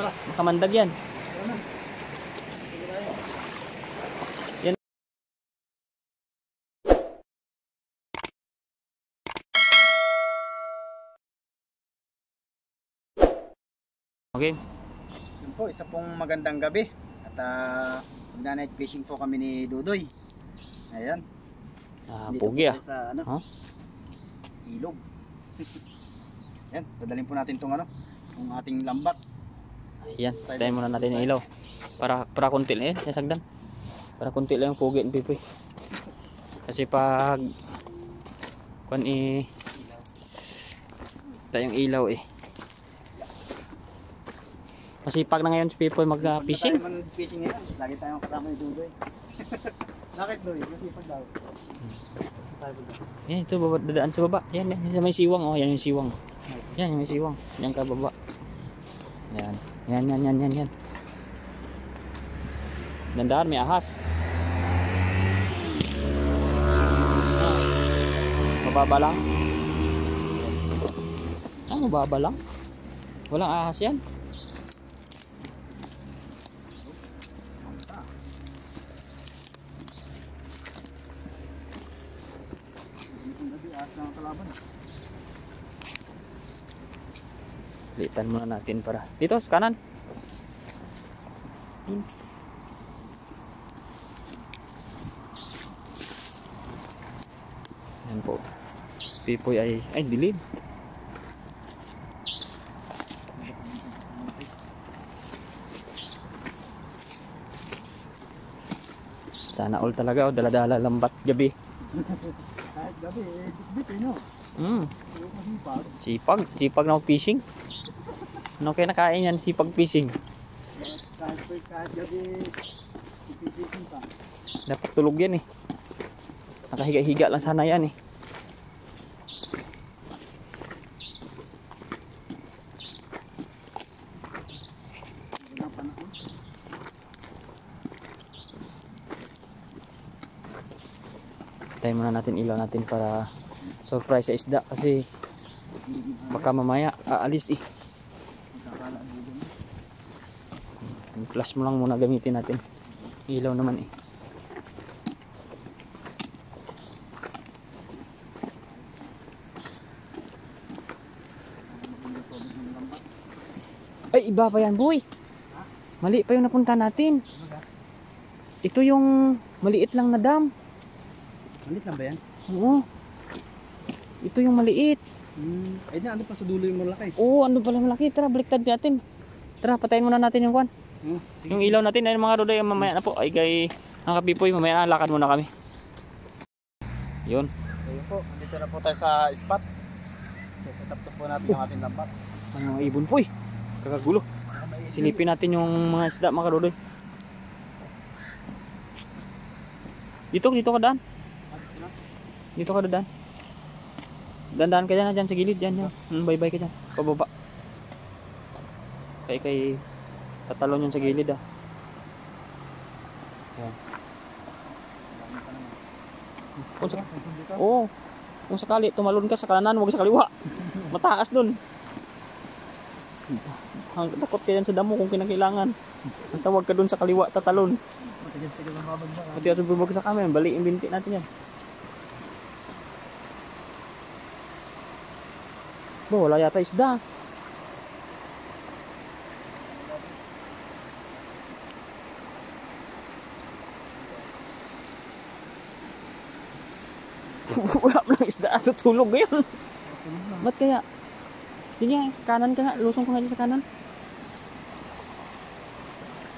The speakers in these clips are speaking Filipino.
Makamandag yan. Yan. Okay. Yun po, isa pong magandang gabi. At magna-night fishing po kami ni Dudoy. Ayan. Pugi ah. Sa ano? Huh? Ilog. Ayan, dadalhin po natin itong ating lambat. Ayan, tayo muna natin yung ilaw. Para kunti lang yan, sagdan. Para kunti lang yung pugi ng pipoy. Kasi pag tayong ilaw eh. Masipag na ngayon si Pipoy mag-fishing. Fishing ngayon, lagi tayong kasama ni Dudoy. Bakit Doy? Masipag daw. Yan, ito baba, dadaan sa baba. Yan, yan sa may siwang. Oh, yan yung siwang. Yan yung may siwang. Yan ka baba. Yan. Yan. Dandaan, may ahas. Mababa lang. Mababa lang. Walang ahas yan. Litan muna natin para dito sa kanan. Yan po. Pipoy ay dilim. Sana all talaga dala-dala lambat gabi. Kahit gabi, bit no. Sipag na fishing. Ano kayo nakain yan, sipag fishing? Kahit gabi, fishing pa. Dapat tulog yan eh. Nakahiga-higa lang sana yan eh. Tayo muna natin ilaw natin para surprise sa isda kasi baka mamaya aalis eh. Flash mo lang muna gamitin natin. Ilaw naman eh. Ay, iba pa yan boy. Mali pa yung napunta natin. Ito yung maliit lang na dam. Maliit lang ba yan? Oo. Ito yung maliit. Ay na, ano pa sa dulo yung malaki? Oo, ano pala malaki. Tara, baliktad natin. Tara, patayin muna natin yung kwan. Yung ilaw natin, ay mga Dudoy, mamaya na po. Ay kay ang Kapipoy, mamaya na, lakad muna kami. Yun. So yun po, dito na po tayo sa spot. So set up po natin yung ating lambat. Ang mga ibon po eh. Kakagulo. Silipin natin yung mga isda mga Dudoy. Dito ka daan. Dito ka daan. Dandaan ka dyan sa gilid dyan. Bye-bye ka dyan. Pababa. Kay tatalon yun sa gilid ah. Ayan. Kung sakali tumalon ka sa kanan, huwag sa kaliwa. Mataas dun. Takot ka yan sa damo kung kinakailangan. Basta huwag ka dun sa kaliwa, tatalon. Matigas ang bubag sa kami, bali yung binti natin yan. Wala yata isda. Wala lang isda. Tutulog ngayon. Ba't kaya? Sige, kanan ka nga. Lusong ka nga sa kanan.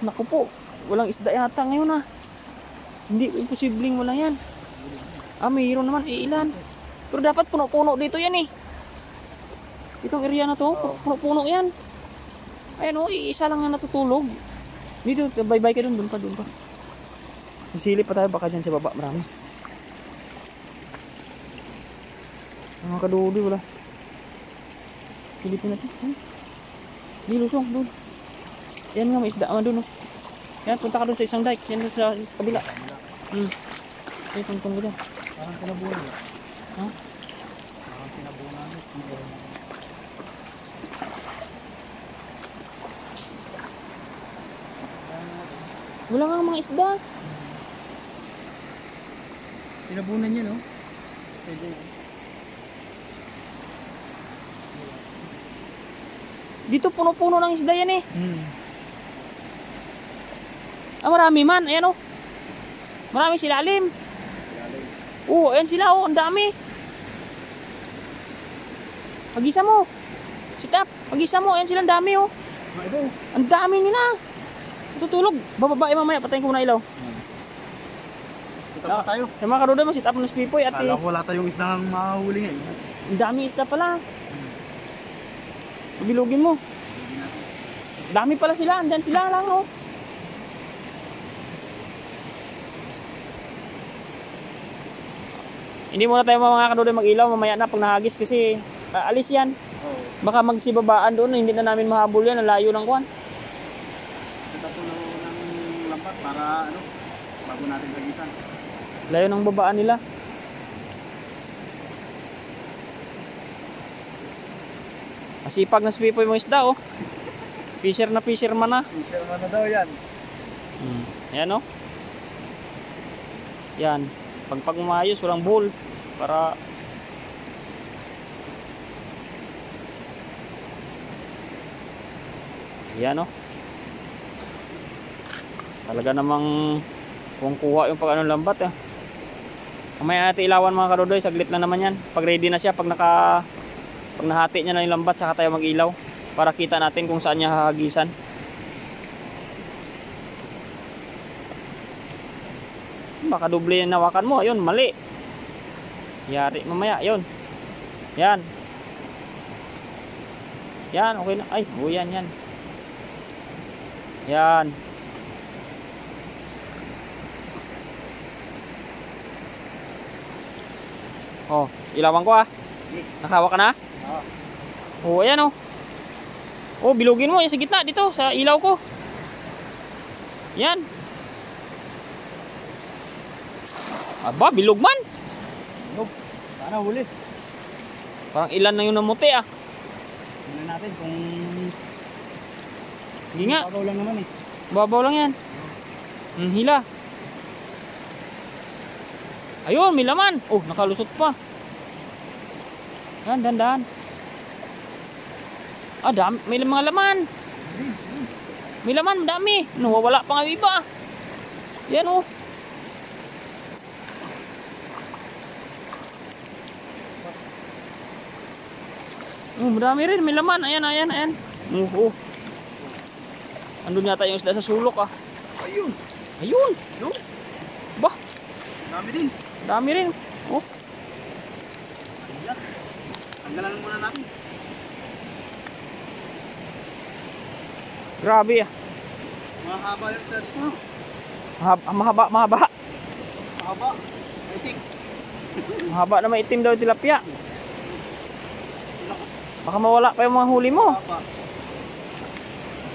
Naku po. Walang isda yata ngayon ah. Hindi imposibleng wala yan. Mayroon naman. Ilan. Pero dapat puno-puno dito yan eh. Itong area na to, puno-puno yan. Ayan o, isa lang na natutulog. Dito, bye-bye ka dun pa. Magsilip pa tayo, baka dyan sa baba, marami. Mga Kadudoy, wala. Silipin natin. Di lusong, dun. Yan nga, may isda naman dun. Yan, punta ka dun sa isang dike. Yan sa kabila. Ay, tuntong ko dyan. Parang pinabuhan. Ha? Parang pinabuhan. Wala nga mga isda. Tinabunan niya, no? Pwede. Dito puno-puno ng isda yan eh. Ah, marami man. Ayan oh. Marami silalim. Oo, ayan sila oh. Ang dami. Pag-isa mo. Sit up. Pag-isa mo. Ayan sila. Ang dami oh. Ang dami nila. Tutulog. Bababae mamaya. Patayin ko muna ilaw. Sit up tayo. Sa mga karuda mo, sit up mo sa pipoy. At Kala ko wala tayong isdang mahuli ngayon. ang dami isda pala. Bilugin mo. Dami pala sila. Andyan sila lang oh. Hindi muna tayo mga kadudoy mag-ilaw mamaya na pag nahagis kasi alis yan. Baka magsibabaan doon, hindi na namin mahabol yan, layo ng kwan. Ito ng lambat para ano, bago natin hagisan. Layo ng babaan nila. Masipag na si Pipoy mga isda oh. Fisher na fisherman na. Fisherman na daw yan. Ayan oh. Yan. Pag umayos, walang bull. Para yan oh. Talaga namang kung kuha yung pag anong lambat eh. Mamaya natin ilawan mga karudoy, saglit lang naman yan. Pag ready na siya, pag nahati niya na yung lambat, saka tayo mag-ilaw para kita natin kung saan niya hahagisan. Baka doble yung nawakan mo, ayun, mali. Yari mamaya, ayun. Yan. Yan, okay na. Ay, oh, yan. Yan. Oh, ilawan ko ah. Nakawa ka na? Oo. Oh, ayan oh. Oh, bilugin mo yan sa gitna dito sa ilaw ko. Yan. Aba, bilog man. Bilog. Sana huli. Parang ilan na yung namuti ah. Tingnan natin kung Hindi nga. babaw lang naman eh. Babaw lang yan. Hila. Ayun, may laman. Oh, nakalusot pa. Yan, dandan. Ah, dami. May mga laman. May laman, dami. Nawawala pa nga iba. Yan oh. Oh, marami rin. May laman. Ayan. Oh. Andun yata yung isda sa sulok ah. Ayun. Ayun. Bah, Dami din. dami rin. Oh. Tanggalan muna natin. Grabe ah. Mahaba yung sir. Mahaba. Mahaba. Itik. Mahaba na maitim daw yung tilapia. Baka mawala pa yung mga huli mo. Mahaba.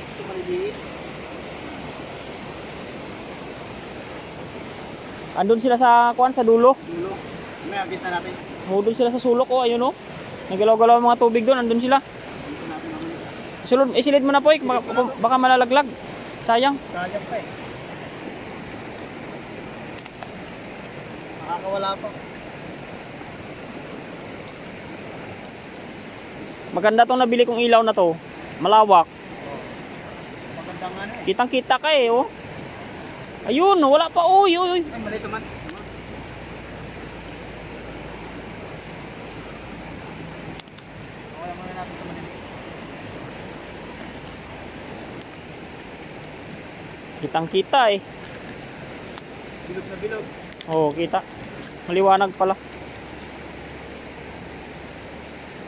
Ito maliliit. Andun sila sa kuan sa dulo. Dulo. May agis na natin. Doon sila sa sulok oh, ayun oh. Nagalaw-galaw ang mga tubig doon, andun sila. Agis natin naman. Sulod, isilid mo na po, baka malalaglag. Sayang. Sayang pa eh. Nakakawala pa. Maganda tong nabili kong ilaw na to. Malawak. Maganda nga na eh. Kitang-kita ka eh oh. Ayun, wala pa. Uy. Ay, mali naman. Okay, muna natin ito maliliit. Kitang-kita eh. Bilog na bilog. Oh, kita. Maliwanag pala.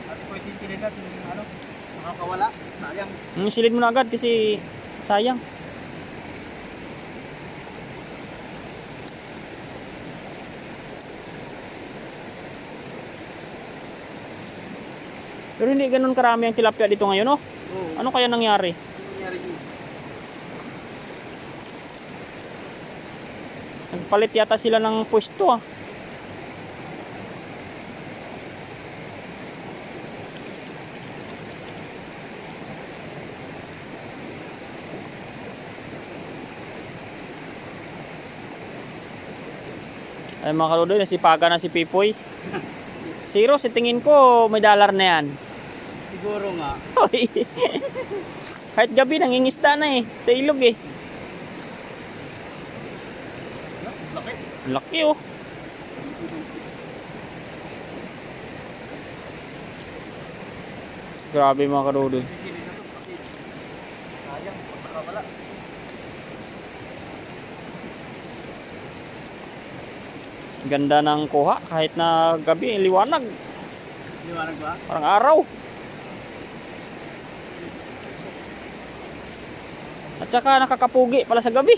At po yung sinigat, yung ano, nakakawala. Sayang. Silid mo na agad kasi sayang. Pero hindi ganun karami ang tilapia dito ngayon, oh. Oo. Ano kaya nangyari? Ano nangyari yun? Nagpalit yata sila ng pwesto, ah. Ay mga kaludoy, nasipagan na si Pipoy. Si Rose, tingin ko may dollar na yan. Siguro nga. Hoy. Kahit gabi nangingisda na eh, sa ilog eh. Laki. Laki oh. Grabe mga kaludoy. Sisilid na to kasi sayang pag nakawala. Ganda ng kuha kahit na gabi, liwanag. Liwanag ba? Parang araw. At saka nakakapugi pala sa gabi.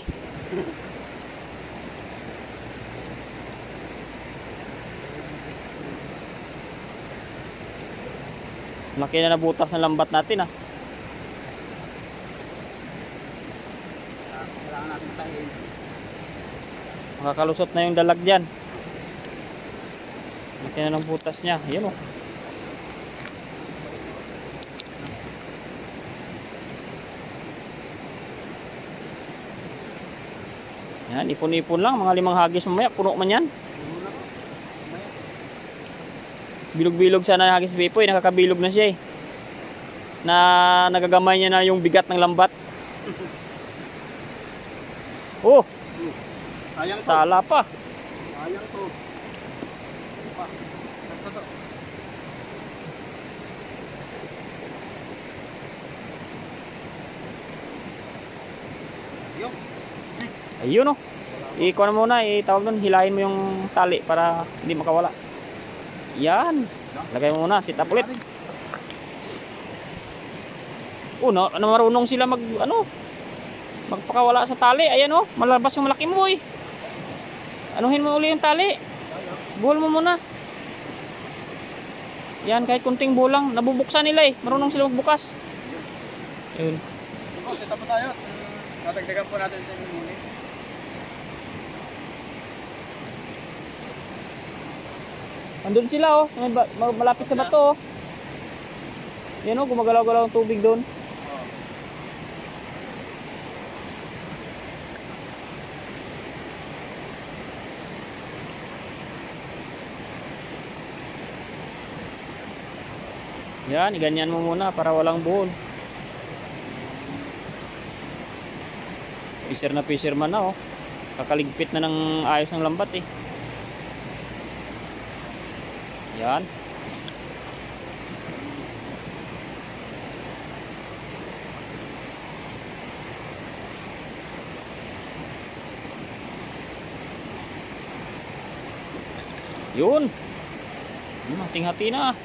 Laki na nabutas ng lambat natin ah. Kailangan natin tahin. Makakalusot na yung dalag dyan. Laki na ng butas niya. Ayan oh. Yan, ipon-ipon lang. Mga 5 hagis mamaya. Puno man yan. Bilog-bilog sana ng hagis si Pipoy. Nakakabilog na siya eh. Na nagagamay niya na yung bigat ng lambat. Oh! Sayang to. Sala pa. Sayang to. Pa. Basta to. Yo. Ayun oh. Ikuha na muna. Itawag doon. Hilahin mo yung tali para hindi makawala. Yan. Lagay mo muna. Sit up ulit. Oh, marunong sila magpakawala sa tali. Ayan oh. Malabas yung malaki mo eh. Anuhin mo uli yung tali. Buhol mo muna. Yan, kahit kunting bulang. Nabubuksan nila eh. Marunong sila magbukas. Ayun. Set up po tayo. Tatagdagan po natin sa inyo muli. Andun sila oh. Malapit sa bato oh. Yan oh, gumagalaw-galaw ang tubig doon. Yan, iganyan mo muna para walang buhol. Fisherman na oh. Kakaligpit na ng ayos ng lambat eh. Yan. Yun. Hating-hati na.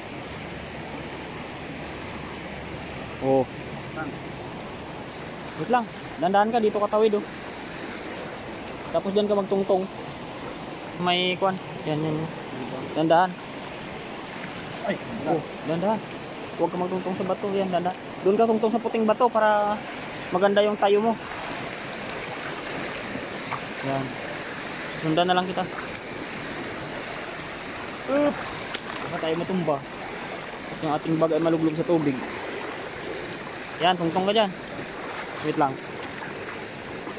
Oh. Wait lang. Dandahan ka dito katawid oh. Tapos diyan ka magtungtong. May kuan. Yan. Dandahan. Ay, oh, dandahan. Huwag ka magtungtong sa bato. Yan, dandahan. Doon ka tungtong sa puting bato para maganda yung tayo mo. Yan. Sundan na lang kita. Baka tayo matumba. At yung ating bag ay maluglog sa tubig. Yan, tungtong ka dyan. Wait lang.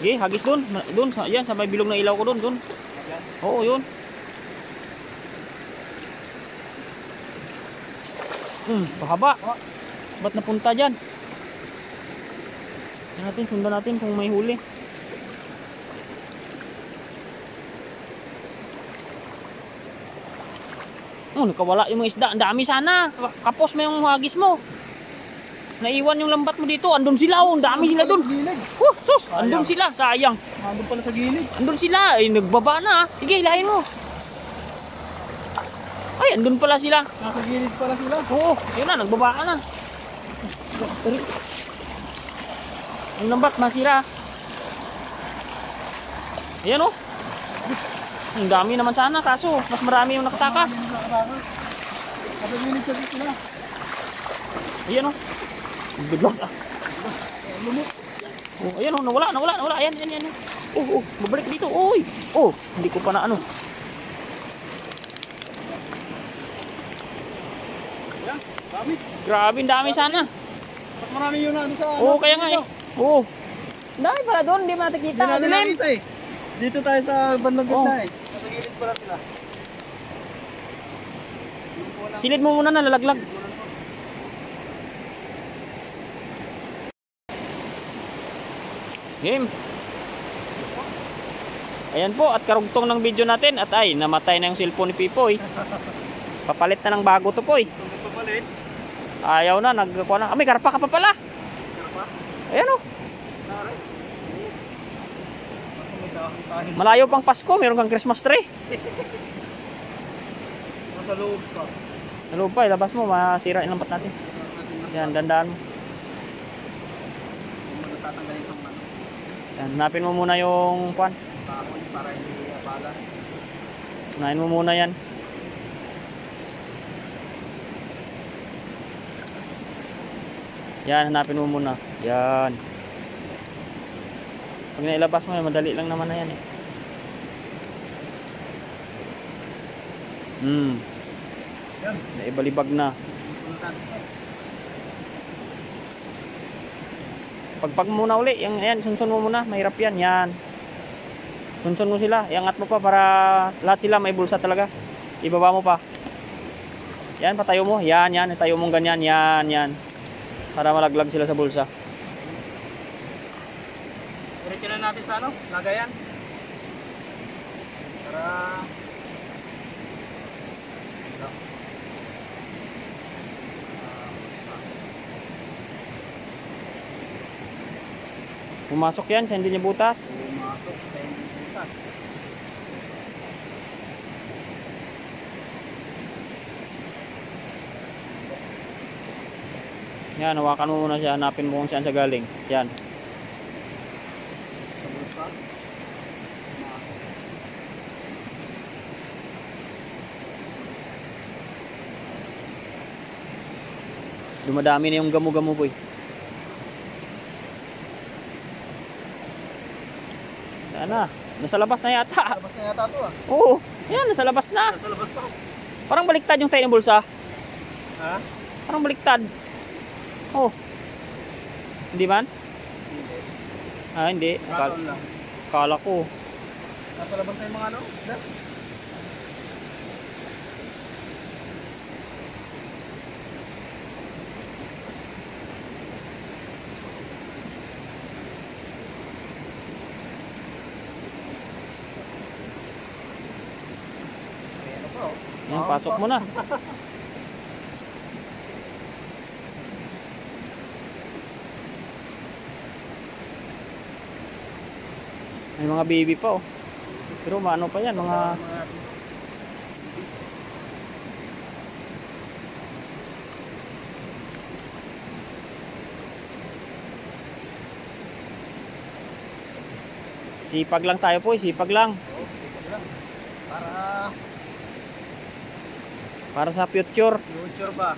Okay, hagis dun. Dun, yan, sa may bilog na ilaw ko dun. Dun. Oo, yun. Pahaba. Ba't napunta dyan? Yan natin, sundan natin kung may huli. Oh, nakawala yung mga isda. Ang dami sana. Kapos mo yung hagis mo. Naiwan yung lambat mo dito. Andun sila. Oh, ang dami sila dun. Sus! Andun sila. Sayang. Andun pala sa gilid. Andun sila. Ay, nagbaba na. Sige, hilahin mo. Ay, andun pala sila. Nasa gilid pala sila. Oo, yun na. Nagbaba ka na. Ang lambat, masira. Ayan oh. Ang dami naman sana. Kaso, mas marami yung nakatakas. Nasa gilid sa sila. Ayan oh. Biglas ah. Oh, ayan oh, nawala. Ayan. Oh, babalik dito. Uy. Oh, hindi ko pa na ano. Yan, dami. Grabe, ang dami sana. Mas marami yun na sa Oo, kaya nga eh. Oo. Ang dami pala doon, hindi mo natin kita. Hindi natin nakita eh. Dito tayo sa bandang gitna eh. Nasa gilid pa. pala sila. Silid mo muna na lalaglag. Game. Ayan po, at karugtong ng video natin. At ay, namatay na yung cellphone ni Pipoy. Papalit na ng bago to, Poy. Papalit? Ayaw na, nagkuha na. Ah, may karpa ka pa pala. Karpa? Ayan o. Nari. Malayo pang Pasko, meron kang Christmas tree. Nasa loob ka. Sa loob pa, ilabas mo, masira yung lampat natin. Yan, dandaan mo. Tatanggalin itong ano. Yan, hanapin mo muna yung kwan. Takon para hindi abala. Unahin mo muna yan. Yan, hanapin mo muna. Yan. Pag nailabas mo, madali lang naman na yan eh. Yan. Naibalibag na. Pagpag muna uli, yan, sunsun mo muna. Mahirap yan, yan. Sunsun mo sila. Iangat mo pa para lahat sila may bulsa talaga. Ibaba mo pa. Yan, patayo mo. Yan, yan. Itayo mong ganyan. Yan, yan. Para malaglag sila sa bulsa. Diretso na natin sa ano? Lagayan. Para... Pumasok yan sa hindi niya butas. Pumasok sa hindi butas. Yan, hawakan mo muna siya. Hanapin mo kung saan siya galing. Yan. Sa bulsa. Pumasok. Dumadami na yung gamo-gamo, boy. Sana. Nasa labas na yata. Sa labas na yata ito ah. Oo. Yan, nasa labas na. Sa labas to. Parang baliktad yung tayo ng bulsa. Ha? Parang baliktad. Oh. Hindi man? Hindi. Ah, hindi. Katon lang. Akala ko. Nasa labas na yung mga ano? Isda? Ayan pa oh. Yan, pasok mo na. May mga baby pa oh. Pero ano pa yan, mga... Sipag lang tayo po, sipag lang. Para Para sa future. future ba?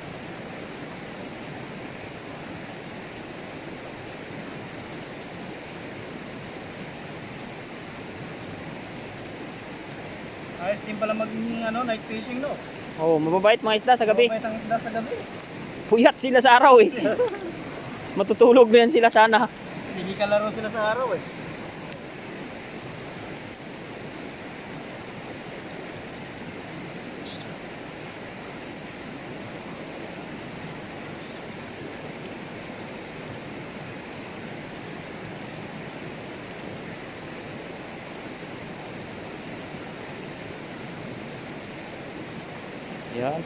Ayos din pala maging ano, night fishing no? Oh, mababait mga isda sa gabi. Mabait ang isda sa gabi. Puyat sila sa araw eh. Matutulog na yan sila sana. Hindi kalaro sila sa araw eh. Yan.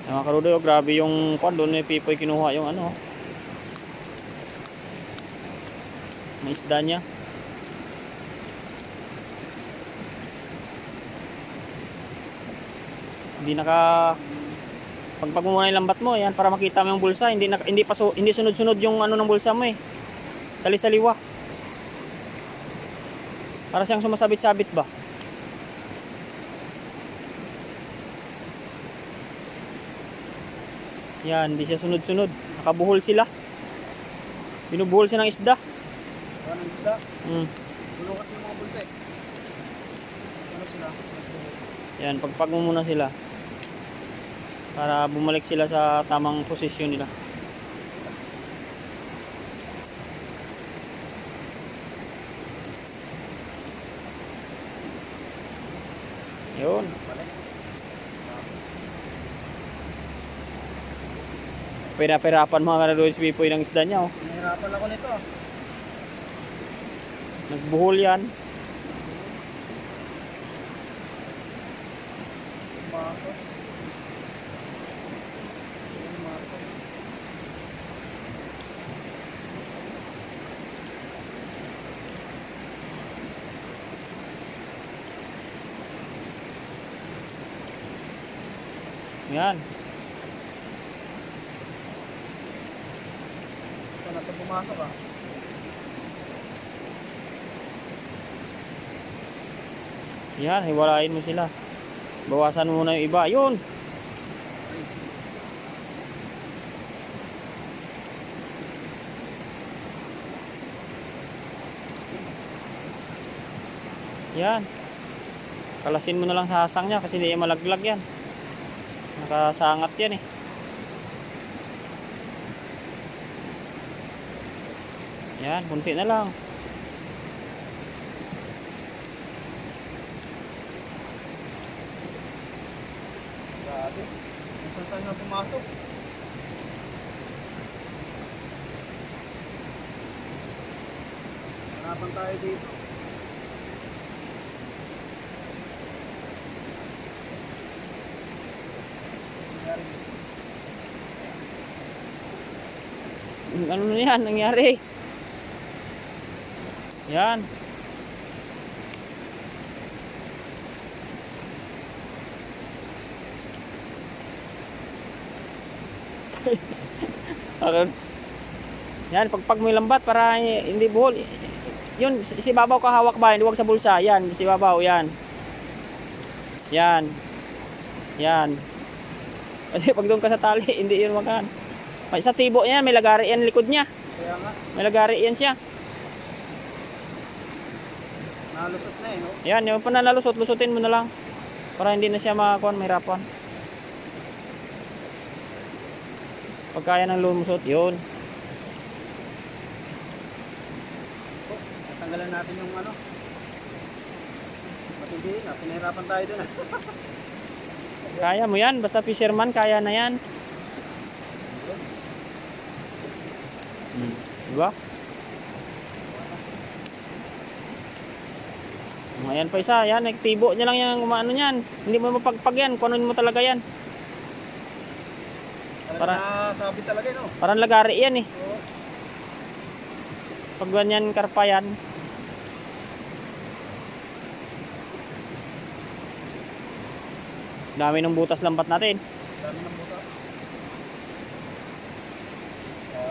Yung mga karudo, oh, grabe yung kwan doon ni Pipoy kinuha yung ano. May isda niya. Hindi naka pagpag mo muna yung lambat mo yan para makita mo yung bulsa, hindi hindi sunod-sunod yung ano ng bulsa mo eh. Sali-saliwa. Para siyang sumasabit-sabit ba? Yan, hindi siya sunod-sunod. Nakabuhol sila. Binubuhol siya ng isda. Ano isda? Mm. Tulo kasi yung mga bulsa eh. Ano sila? Yan, pagpag mo muna sila. Para bumalik sila sa tamang posisyon nila. Yun. Pira-pirapan mga kanadoy si Pipoy ng isda niya. Oh. Nahirapan ako nito. Nagbuhol yan. Pumasok. Pumasok. Yan. Saan natin pumasok ah? Yan, hiwalayin mo sila. Bawasan muna yung iba. Yun. Yan. Kalasin mo na lang sa hasang niya kasi hindi malaglag yan. Nakasangat yan eh. Yan, kunti na lang. Grabe. Saan na pumasok? Hanapan tayo dito. Ano na yan nangyari? Yan. Yan, pagpag mo yung lambat para hindi buhol. Yun, si Babaw kahawak ba? Hindi, huwag sa bulsa. Yan, si Babaw, yan. Yan. Yan. Kasi pag doon ka sa tali, hindi yun makan. Sa tibo niya, may lagari yan likod niya. Kaya nga, May lagari yan siya. nalusot na eh, no? Yan, yung pa nalusot, lusutin mo na lang. Para hindi na siya makakuha, mahirapan. Pag kaya ng lumusot, yun. Tanggalan natin yung ano. Matindi na, pinahirapan tayo dun ah. Kaya mo yan, basta fisherman, kaya na yan. Diba? Ayan pa isa, yan, nagtibo niya lang yung umano niyan. Hindi mo mapagpag yan, kunin mo talaga yan. Para nasabit talaga no? Parang lagari yan eh. Oo. Pag ganyan karpa yan. Dami ng butas lambat natin. Dami ng butas.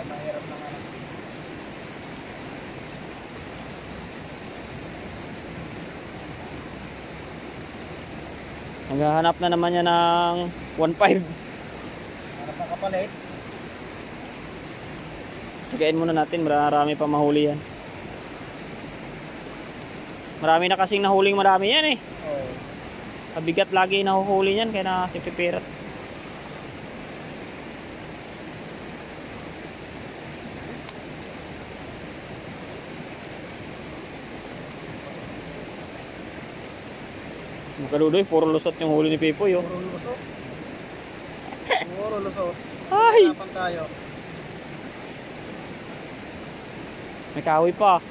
Mahirap na nga. Naghahanap na naman niya ng 1.5. Harap na kapalit. Tagayin muna natin, marami pa mahuli yan. Marami na kasing nahuling marami yan eh. Oo. Kabigat lagi nahuhuli yan, kaya na si Pipirat. Makadudoy, puro lusot yung huli ni Pipoy oh. Puro lusot. Puro lusot. Ay! Hanapan tayo. May kahoy pa.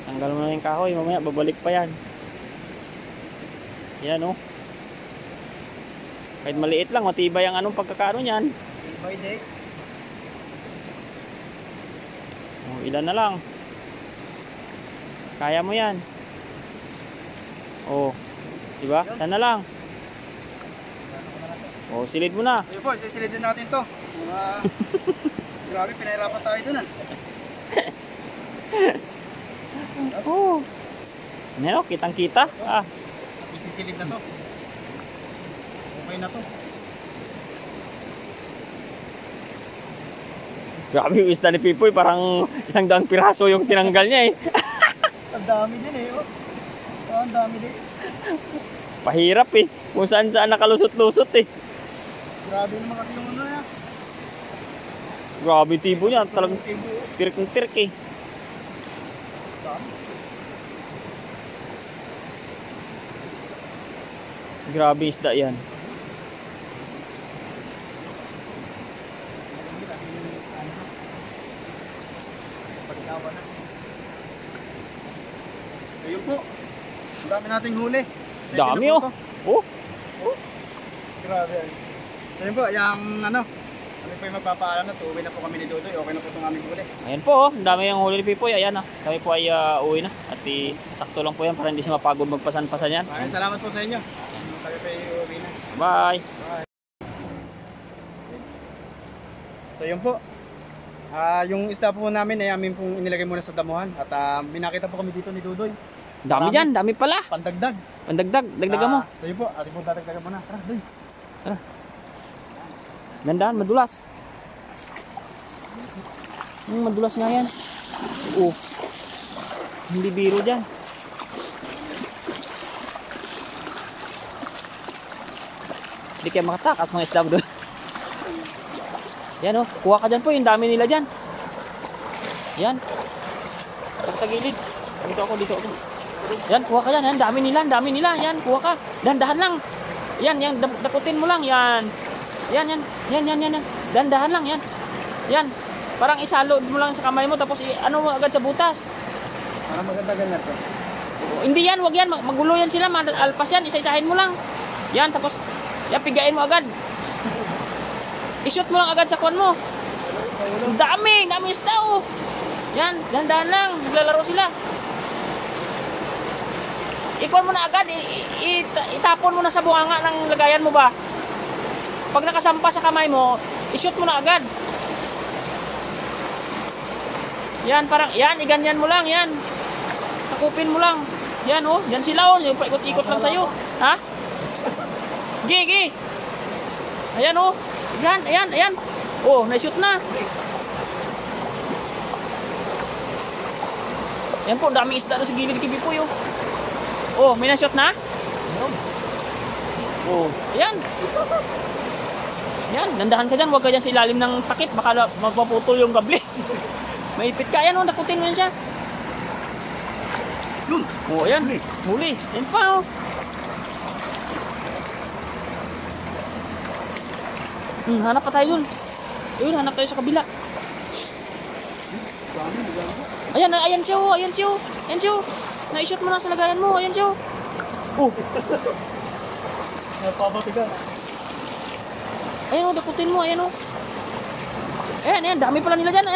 Tanggal mo na yung kahoy, mamaya babalik pa yan. Yan oh. Kahit maliit lang, matibay ang anong pagkakaano niyan. By day. Oh, ilan na lang. Kaya mo yan. Oh. Diba? Ilan na lang. Oh, silid mo na. Ayun po, sisilidin natin to. Mga... Grabe, pinahirapan tayo dun ah. Oh. Ano, kitang-kita. Ah. Isisilid na to. Okay na to. Grabe yung isda ni Pipoy, parang 100 piraso yung tinanggal niya eh. Ang dami din eh. Oh. Oh, ang dami din. Pahirap eh. Kung saan saan nakalusot-lusot eh. Grabe naman kasi yung ano ya. Grabe tibo niya. Talagang Timbo. tirik ng tirik eh. Dami. Grabe isda yan. Ayun po. Ang dami nating huli. Dami oh. Oh. Grabe. Ayun po, yung ano. Kami po yung magpapaalam na. Uwi na po kami ni Dudoy. Okay na po itong aming huli. Ayan po oh. Ang dami yung huli ni Pipoy. Ayan ah. Kami po ay uwi na. At sakto lang po yan para hindi siya mapagod magpasan-pasan yan. Maraming salamat po sa inyo. Kami po yung uwi na. Bye. So yun po. Yung isda po namin ay amin pong inilagay muna sa damuhan. At binakita po kami dito ni Dudoy. Dami dyan. Dami pala. Pandagdag. Pandagdag. Dagdagan mo. So yun po. Ating po dadagdagan muna. Tara, Doy. Gandaan. Madulas. Madulas nga yan. Oh. Hindi biro dyan. Hindi kayo makatakas mga isda doon. Yan oh. Kuha ka dyan po. Yung dami nila dyan. Yan. Sa gilid. Dito ako. Yan. Kuha ka dyan. Yan. Dami nila. Yan. Kuha ka. Dahan-dahan lang. Yan. Yan. Dakutin mo lang. Yan. Yan. Dahan-dahan lang. Yan. Yan. Parang isalo mo lang sa kamay mo. Tapos ano mo agad sa butas. Para maganda ganyan po. Hindi yan. Wag yan. Magulo yan sila. Alpas yan. Isa-isahin mo lang. Yan. Tapos yan. Pigain mo agad. I-shoot mo lang agad sa kwan mo. Dami isda oh. Yan, dahan-dahan lang, naglalaro sila. Ikwan mo na agad, itapon mo na sa bunganga ng lagayan mo ba. Pag nakasampa sa kamay mo, i-shoot mo na agad. Yan, parang, yan, iganyan mo lang, yan. Takupin mo lang. Yan oh, yan sila oh, yung paikot-ikot lang sa'yo. Ha? Gi. Ayan oh. Ayan. Oh, na-shoot na. Ayan po, daming isda doon sa gilid kay Pipoy oh. Oh, may na-shoot na? Oh, ayan. Ayan, nandahan ka dyan. Huwag ka dyan sa ilalim ng takip. Baka magpaputol yung gabli. Maipit ka. Ayan oh, nakutin mo yan siya. Oh, ayan. Huli. Ayan pa oh. Hanap pa tayo dun. Ayun, hanap tayo sa kabila. Ayan siya oh. Na-shoot mo na sa lagayan mo. Ayan siya oh. Oh. Napapatigan. Ayan oh, dakutin mo. Ayan oh. Ayan. Dami pala nila dyan.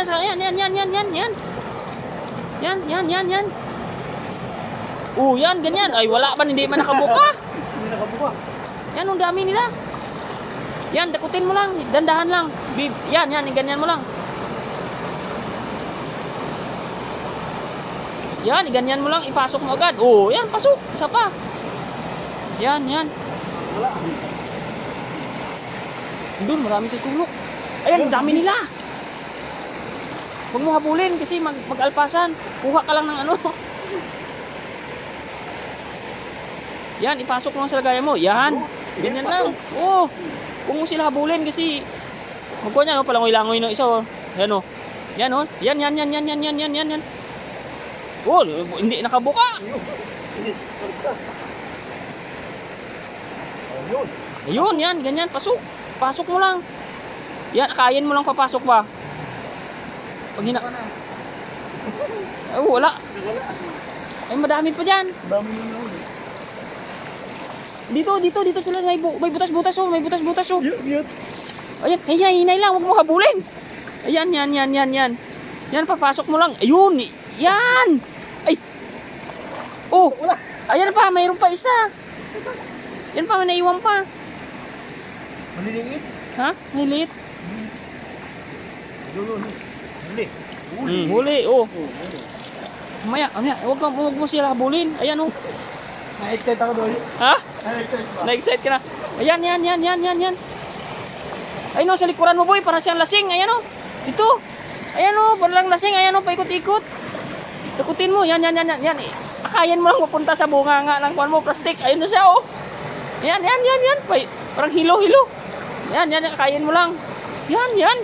Yan. Oh, yan. Ganyan. Ay, wala pa. Hindi man nakabuka. Yan oh, dami nila. Yan, dakutin mo lang. Dandahan lang. Yan. Ganyan mo lang. Yan, ganyan mo lang. Ipasok mo agad. Oh, yan, pasok. Isa pa. Yan. Wala. Doon, marami sa tulok. Ayan, dami nila. Huwag mo habulin kasi mag-alpasan. Kuha ka lang ng ano. Yan, ipasok mo lang sa lagayan mo. Yan. Ganyan lang. Oh. Huwag mo sila habulin kasi magkuha niya, no? Palangoy-langoy ng isa, oh. Yan, oh. Yan, oh. Yan. Oh, hindi nakabuka. Ayun, yan. Ganyan, pasok. Pasok mo lang. Yan, akayin mo lang papasok ba. Pag hina... Oh, wala. Ay, madami pa dyan. Dito sila. May butas-butas oh. Ayan, hinay lang. Huwag mo habulin. Ayan. Yan, papasok mo lang. Ayun. Yan. Ay. Oh. Ayan pa. Mayroon pa isa. Yan pa. May naiwan pa. Maliliit? Ha? Maliliit? Huli. Oh. Mamaya. Huwag mo sila habulin. Ayan oh. Na-excite ako doon. Ha? Na-excite ba? Na-excite ka na. Ayan. Ayun o, sa likuran mo boy, para siyang lasing. Ayan o. Dito. Ayan o, parang lasing. Ayan o, paikot-ikot. Takutin mo. Yan. Akayan mo lang mapunta sa bunga nga ng kuwan mo, plastic. Ayun na siya o. Yan. Parang hilo-hilo. Yan. Akayan mo lang. Yan.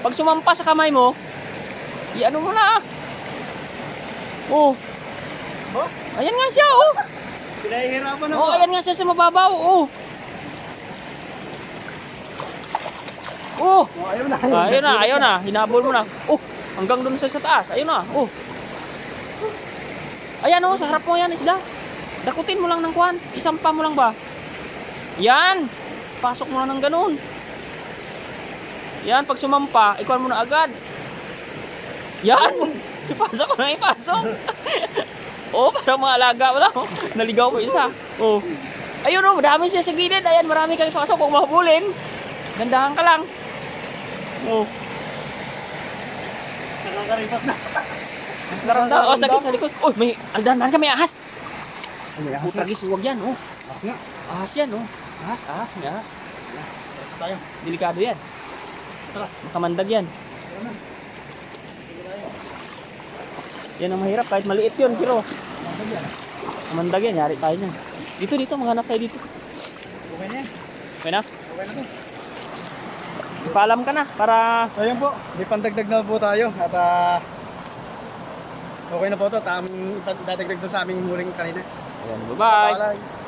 Pag sumampa sa kamay mo, i-ano mo na ah. Oh. Ayan nga siya oh. Pinahihirapan na Oh, po. ayan nga siya sa mababaw. Oh. Oh. Oh, ayaw na. Ayaw na. Hinabol mo na. Oh, hanggang doon sa taas. Ayun na. Oh. Ayan oh, sa harap mo yan isda. Dakutin mo lang ng kuwan. Isampa mo lang ba? Yan. Pasok mo lang ng ganun. Yan, pag sumampa, ikuan mo na agad. Yan. Ipasok mo na ipasok. Oh, parang mga alaga mo lang. Oh. Naligaw mo isa. Oh. Ayun oh, madami siya sa gilid. Ayan, marami kang pasok. Huwag mahabulin. Gandahan ka lang. Oh. Nakakaripas na. Naramdaman. Oh, sakit sa likod. Oh, may aldahan ka, may ahas. Ay, may ahas na. Putagis, huwag yan. Oh. Ahas nga. Ahas yan, oh. Ahas, may ahas. Tara tayo. Delikado yan. Makamandag yan. Yan ang mahirap, kahit maliit yun, pero mamandag yan, yari tayo niyan. Dito, maghanap tayo dito. Okay na yan. Okay na? Okay na to. Ipaalam ka na, para... Ayun po, may pandagdag na po tayo at okay na po to, dadagdag na sa aming muring kanina. Ayan, bye-bye. Bye.